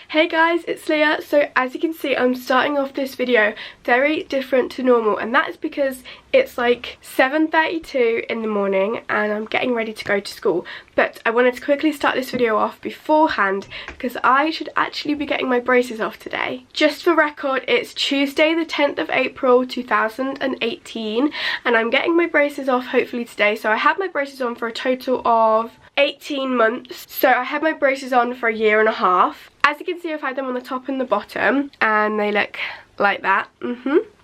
Hey guys, it's Leah. So as you can see, I'm starting off this video very different to normal, and that is because it's like 7:32 in the morning and I'm getting ready to go to school. But I wanted to quickly start this video off beforehand because I should actually be getting my braces off today. Just for record, it's Tuesday the 10th of April 2018 and I'm getting my braces off hopefully today. So I had my braces on for a total of 18 months. So I had my braces on for a year and a half. As you can see, I've had them on the top and the bottom and they look like that.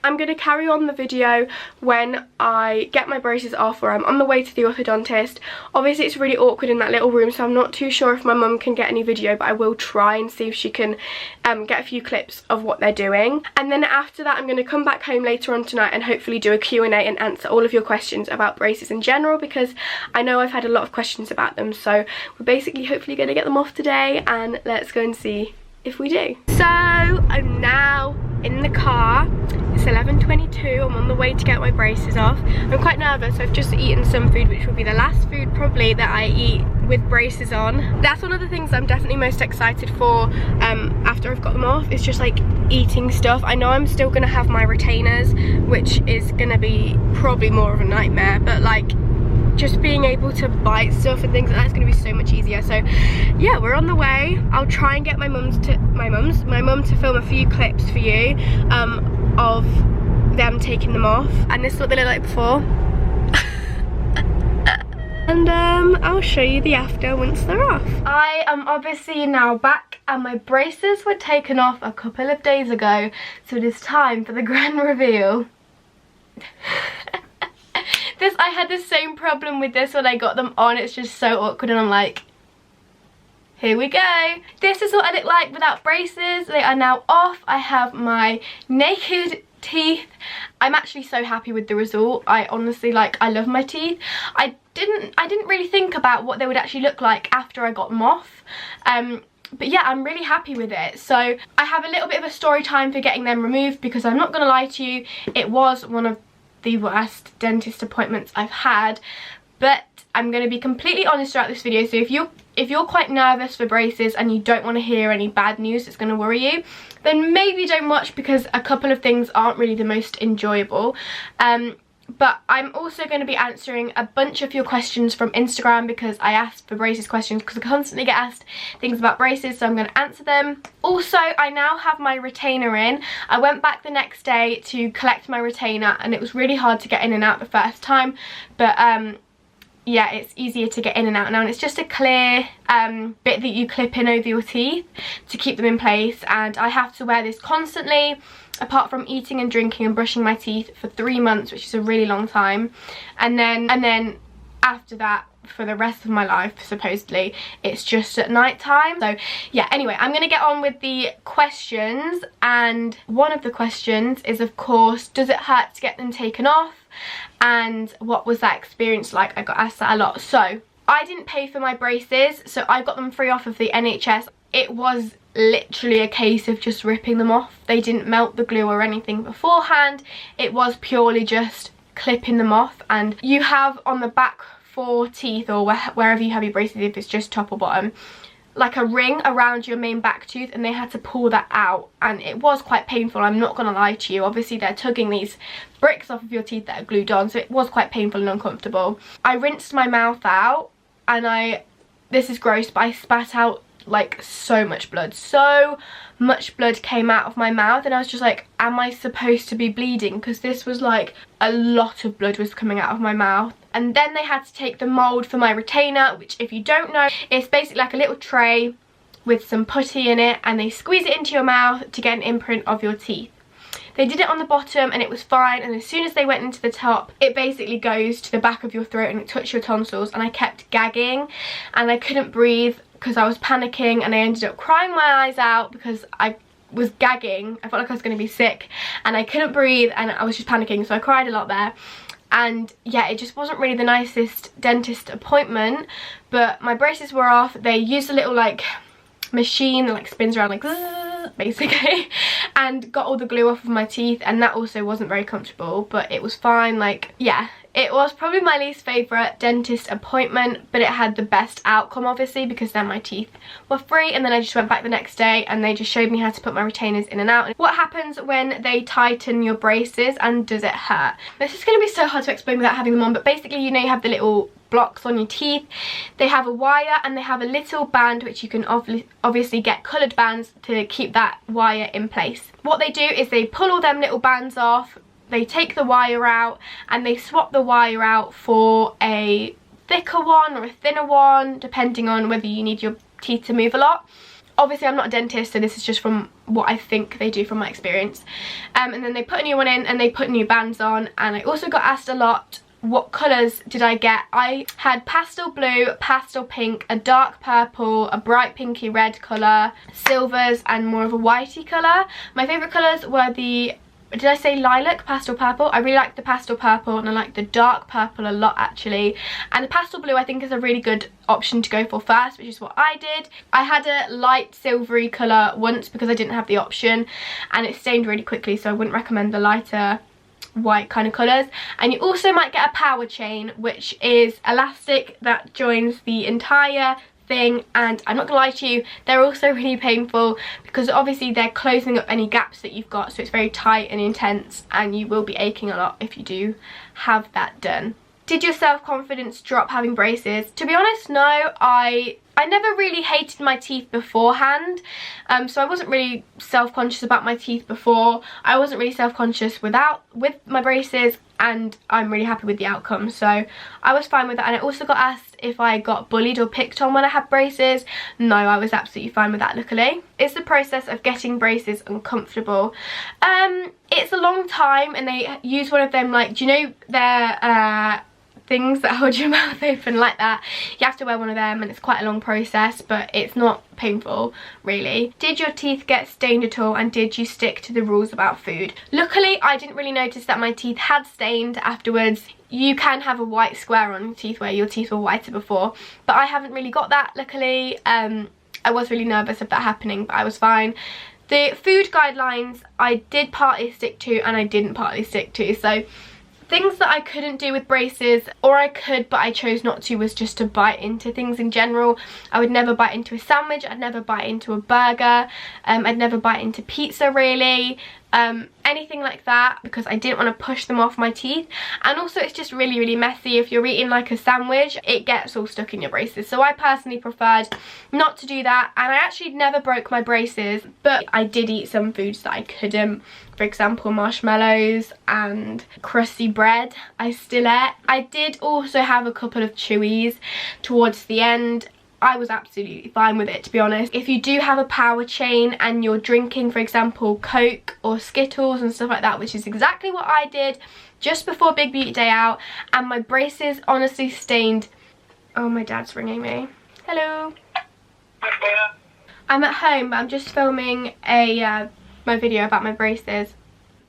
I'm going to carry on the video when I get my braces off or I'm on the way to the orthodontist. Obviously it's really awkward in that little room, so I'm not too sure if my mum can get any video, but I will try and see if she can get a few clips of what they're doing. And then after that I'm going to come back home later on tonight and hopefully do a Q&A and answer all of your questions about braces in general, because I know I've had a lot of questions about them. So we're basically hopefully going to get them off today, and let's go and see if we do. So I'm now in the car. It's 11:22. I'm on the way to get my braces off. I'm quite nervous. I've just eaten some food, which will be the last food probably that I eat with braces on. That's one of the things I'm definitely most excited for after I've got them off. It's just like eating stuff. I know I'm still gonna have my retainers, which is gonna be probably more of a nightmare, but like just being able to bite stuff and things like that's going to be so much easier. So yeah, we're on the way. I'll try and get my mum to film a few clips for you of them taking them off, and this is what they look like before. And I'll show you the after once they're off. I am obviously now back and my braces were taken off a couple of days ago, so it is time for the grand reveal. I had the same problem with this when I got them on. It's just so awkward and I'm like, here we go. This is what I look like without braces. They are now off. I have my naked teeth. I'm actually so happy with the result. I honestly, like, I love my teeth. I didn't really think about what they would actually look like after I got them off. But yeah, I'm really happy with it. So I have a little bit of a story time for getting them removed, because I'm not gonna lie to you, it was one of the worst dentist appointments I've had. But I'm going to be completely honest throughout this video, so if you're quite nervous for braces and you don't want to hear any bad news that's going to worry you, then maybe don't watch, because a couple of things aren't really the most enjoyable. But I'm also going to be answering a bunch of your questions from Instagram, because I asked for braces questions because I constantly get asked things about braces, so I'm going to answer them. Also, I now have my retainer in. I went back the next day to collect my retainer and it was really hard to get in and out the first time, but yeah, it's easier to get in and out now, and it's just a clear bit that you clip in over your teeth to keep them in place, and I have to wear this constantly apart from eating and drinking and brushing my teeth for 3 months, which is a really long time, and then after that for the rest of my life supposedly it's just at night time. So yeah, anyway, I'm gonna get on with the questions, and one of the questions is, of course, does it hurt to get them taken off, and what was that experience like? I got asked that a lot. So I didn't pay for my braces, so I got them free off of the NHS. It was literally a case of just ripping them off. They didn't melt the glue or anything beforehand. It was purely just clipping them off, and you have on the back 4 teeth, or wherever you have your braces, if it's just top or bottom, like a ring around your main back tooth, and they had to pull that out, and it was quite painful. I'm not gonna lie to you. Obviously they're tugging these bricks off of your teeth that are glued on, so it was quite painful and uncomfortable. I rinsed my mouth out, and this is gross, but I spat out like so much blood came out of my mouth, and I was just like, am I supposed to be bleeding? Because this was like a lot of blood was coming out of my mouth. And then they had to take the mold for my retainer, which, if you don't know, it's basically like a little tray with some putty in it, and they squeeze it into your mouth to get an imprint of your teeth. They did it on the bottom and it was fine, and as soon as they went into the top, it basically goes to the back of your throat and it touched your tonsils, and I kept gagging and I couldn't breathe because I was panicking, and I ended up crying my eyes out because I was gagging. I felt like I was going to be sick and I couldn't breathe and I was just panicking, so I cried a lot there. And yeah, it just wasn't really the nicest dentist appointment, but my braces were off. They used a little like machine that like spins around like basically, and got all the glue off of my teeth, and that also wasn't very comfortable, but it was fine. Like, yeah, It was probably my least favourite dentist appointment, but it had the best outcome obviously, because then my teeth were free, and then I just went back the next day and they just showed me how to put my retainers in and out. And what happens when they tighten your braces, and does it hurt? This is going to be so hard to explain without having them on, but basically, you know, you have the little blocks on your teeth. They have a wire and they have a little band which you can obviously get coloured bands to keep that wire in place. What they do is they pull all them little bands off, they take the wire out, and they swap the wire out for a thicker one or a thinner one, depending on whether you need your teeth to move a lot. Obviously I'm not a dentist, so this is just from what I think they do from my experience. And then they put a new one in and they put new bands on. And I also got asked a lot, what colours did I get? I had pastel blue, pastel pink, a dark purple, a bright pinky red colour, silvers, and more of a whitey colour. My favourite colours were the, did I say lilac, pastel purple? I really like the pastel purple, and I like the dark purple a lot actually. And the pastel blue I think is a really good option to go for first, which is what I did. I had a light silvery colour once because I didn't have the option, and it stained really quickly, so I wouldn't recommend the lighter white kind of colours. And you also might get a power chain, which is elastic that joins the entire thing, and I'm not gonna lie to you, they're also really painful because obviously they're closing up any gaps that you've got, so it's very tight and intense, and you will be aching a lot if you do have that done. Did your self-confidence drop having braces? To be honest, no. I never really hated my teeth beforehand, so I wasn't really self-conscious about my teeth before. I wasn't really self-conscious with my braces, and I'm really happy with the outcome, so I was fine with that. And I also got asked if I got bullied or picked on when I had braces. No, I was absolutely fine with that, luckily. Is the process of getting braces uncomfortable? It's a long time, and they use one of them, like, do you know their things that hold your mouth open like that? You have to wear one of them, and it's quite a long process, but it's not painful really. Did your teeth get stained at all, and did you stick to the rules about food? Luckily I didn't really notice that my teeth had stained afterwards. You can have a white square on your teeth where your teeth were whiter before, but I haven't really got that, luckily. I was really nervous of that happening, but I was fine. The food guidelines I did partly stick to and I didn't partly stick to. So things that I couldn't do with braces, or I could but I chose not to, was just to bite into things in general. I would never bite into a sandwich, I'd never bite into a burger, I'd never bite into pizza really, anything like that, because I didn't want to push them off my teeth. And also it's just really, really messy. If you're eating like a sandwich, it gets all stuck in your braces, so I personally preferred not to do that. And I actually never broke my braces, but I did eat some foods that I couldn't. For example, marshmallows and crusty bread I still ate. I did also have a couple of chewies towards the end. I was absolutely fine with it, to be honest. If you do have a power chain and you're drinking, for example, Coke or Skittles and stuff like that, which is exactly what I did just before Big Beauty Day Out, and my braces honestly stained. Oh, my dad's ringing me. Hello. I'm at home, but I'm just filming my video about my braces.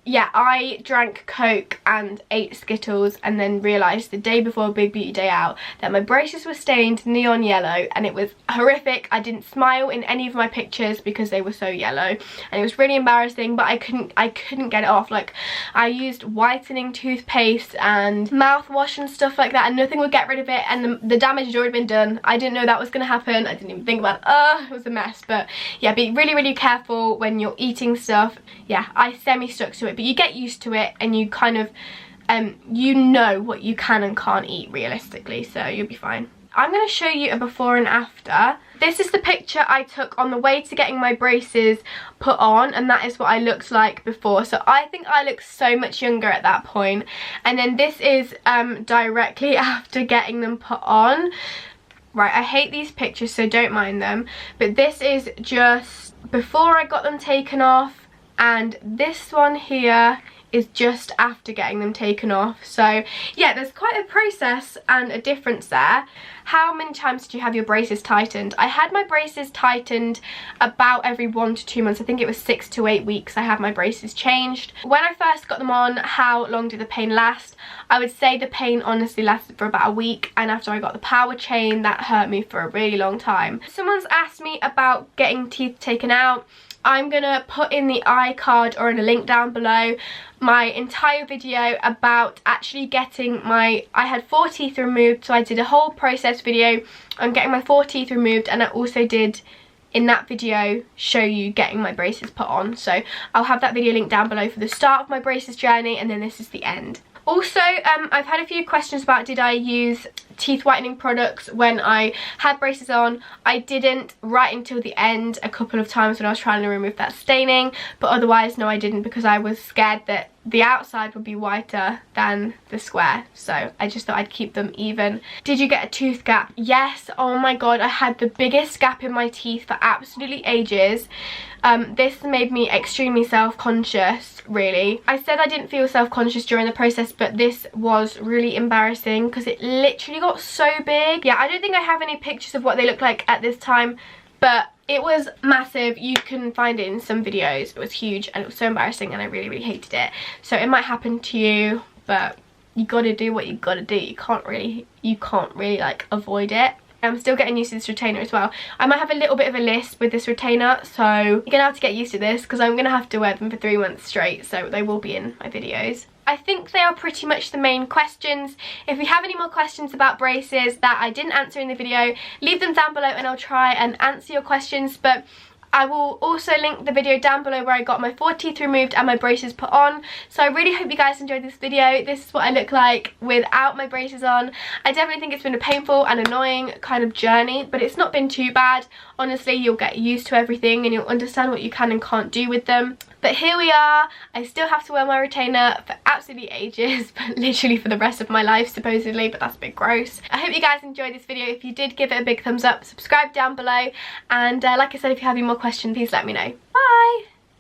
Yeah, I drank Coke and ate Skittles, and then realised the day before Big Beauty Day Out that my braces were stained neon yellow, and it was horrific. I didn't smile in any of my pictures because they were so yellow, and it was really embarrassing, but I couldn't get it off. Like, I used whitening toothpaste and mouthwash and stuff like that, and nothing would get rid of it, and the damage had already been done. I didn't know that was going to happen. I didn't even think about it. It was a mess. But yeah, be really, really careful when you're eating stuff. Yeah, I semi-stuck to it, but you get used to it, and you kind of you know what you can and can't eat realistically, so you'll be fine. I'm going to show you a before and after. This is the picture I took on the way to getting my braces put on, and that is what I looked like before. So I think I looked so much younger at that point. And then this is directly after getting them put on. Right, I hate these pictures, so don't mind them, but this is just before I got them taken off, and this one here is just after getting them taken off. So yeah, there's quite a process and a difference there. How many times did you have your braces tightened? I had my braces tightened about every 1 to 2 months. I think it was 6 to 8 weeks I had my braces changed. When I first got them on, how long did the pain last? I would say the pain honestly lasted for about a week, and after I got the power chain, that hurt me for a really long time. Someone's asked me about getting teeth taken out. I'm gonna put in the iCard or in a link down below my entire video about actually getting I had 4 teeth removed, so I did a whole process video on getting my 4 teeth removed, and I also did in that video show you getting my braces put on. So I'll have that video linked down below for the start of my braces journey, and then this is the end. Also, I've had a few questions about did I use teeth whitening products when I had braces on. I didn't right until the end a couple of times when I was trying to remove that staining, but otherwise no, I didn't, because I was scared that the outside would be whiter than the square, so I just thought I'd keep them even. Did you get a tooth gap? Yes. Oh my god, I had the biggest gap in my teeth for absolutely ages. This made me extremely self-conscious, really. I said I didn't feel self-conscious during the process, but this was really embarrassing because it literally got so big. Yeah, I don't think I have any pictures of what they look like at this time, but it was massive. You can find it in some videos. It was huge and it was so embarrassing, and I really, really hated it. So it might happen to you, but you gotta do what you gotta do. You can't really like avoid it. I'm still getting used to this retainer as well. I might have a little bit of a lisp with this retainer, so you're gonna have to get used to this because I'm gonna have to wear them for 3 months straight, so they will be in my videos. I think they are pretty much the main questions. If you have any more questions about braces that I didn't answer in the video, leave them down below and I'll try and answer your questions. But I will also link the video down below where I got my 4 teeth removed and my braces put on. So I really hope you guys enjoyed this video. This is what I look like without my braces on. I definitely think it's been a painful and annoying kind of journey, but it's not been too bad. Honestly, you'll get used to everything and you'll understand what you can and can't do with them. But here we are. I still have to wear my retainer for absolutely ages, but literally for the rest of my life supposedly, but that's a bit gross. I hope you guys enjoyed this video. If you did, give it a big thumbs up, subscribe down below, and like I said, if you have any more questions, please let me know. Bye!